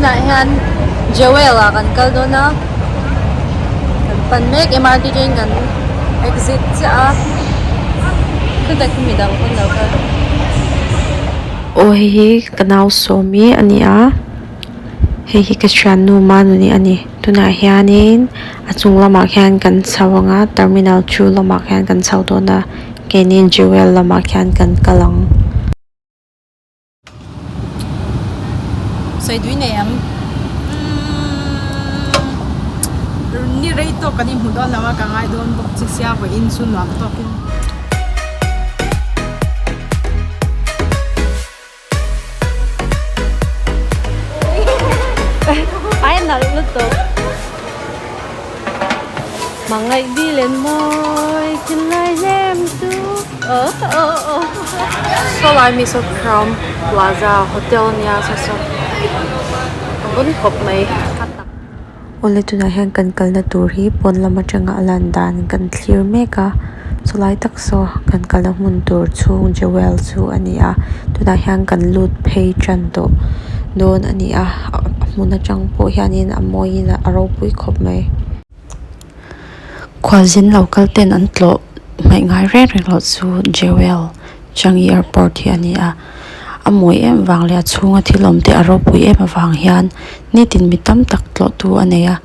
na yan Joel kan kaldo na pan make MRT train kan exit sa kada kumida ko daw ka Ohi kanaw somi ania hehi kasanu manu ni ani tuna hianin achung lama hian kan chawanga terminal 2 lama hian kan chawdona kenin jewel lama hian kan kalang sai dui ne am ni rei to kani hudon lama ka ngai don bok chisia bo in sun wam to kin ai na lu to mangai đi lên môi xin lai em tu so lai mi so from plaza hotel nia so bun khop mai ole tuna hian kan kalna tur hi pon lama tanga alandan kan clear meka solai takso kan kala mun tur chung jewel chu ania tuna hian kan lut phei chan to don ania muna chang po hianin amoina aro pui khop mai khwalzin local ten antlo mai ngai re re lo chu jewel Changi airport hi ania amoi em wang le chunga thilom te aro pui em awang hian ni tin mitam tak tlo tu aneya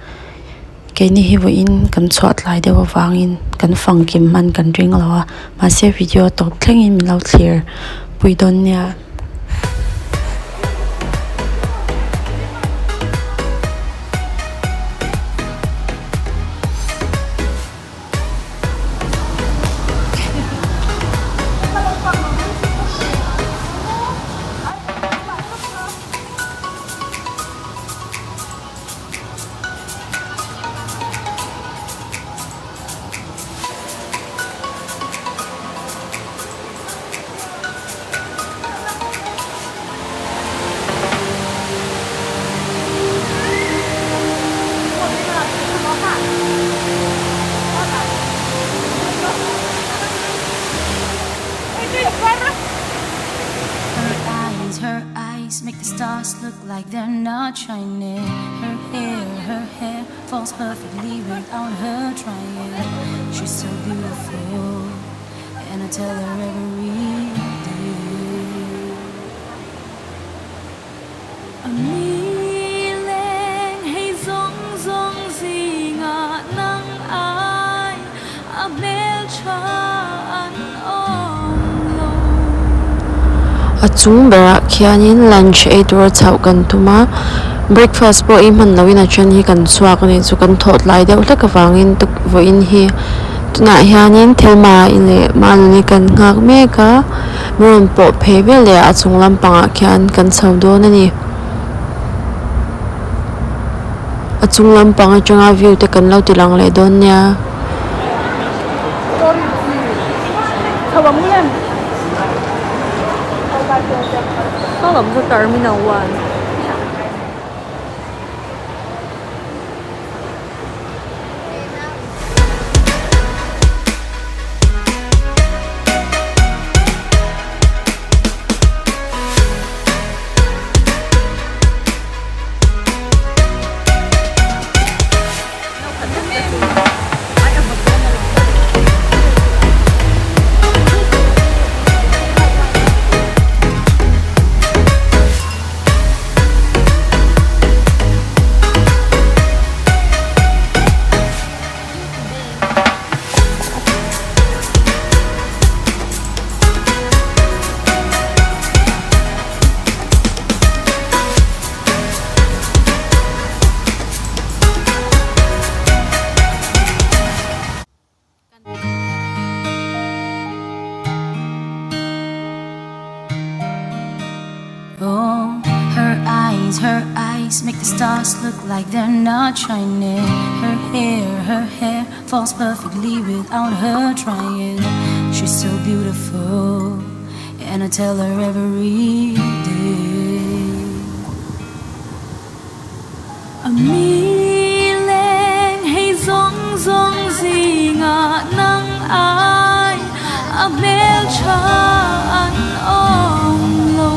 keini hi wo in kan chhuat lai dewa wangin kan fangkim man kan ring lawa ma se video to thlengin min lo clear pui don nia Her eyes make the stars look like they're not shining. Her hair falls perfectly without her trying. She's so beautiful, and I tell her every day. Milen hay zong zong zinga nang ai abel chan achung bera khianin lunch 8 hour chau kan tuma breakfast po iman lawina chan hi kan chuak ni chu kan thot lai deuh hlek awangin tuk vo in hi tuna hianin thelma ile maluni kan ngak meka meron po phebe le achung lampanga khian kan chawdon ani achung lampanga changa view te kan lo tilang le don nia Salam sa Terminal 1 Her eyes make the stars look like they're not shining. Her hair falls perfectly without her trying. She's so beautiful, and I tell her every day. Milen hay zong zong zinga nang ai abel chan ong lo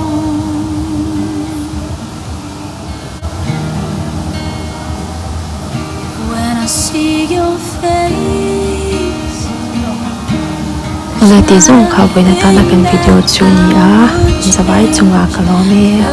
Ula ti zong kha boina ta na kan video chu ni a zawai chunga kalome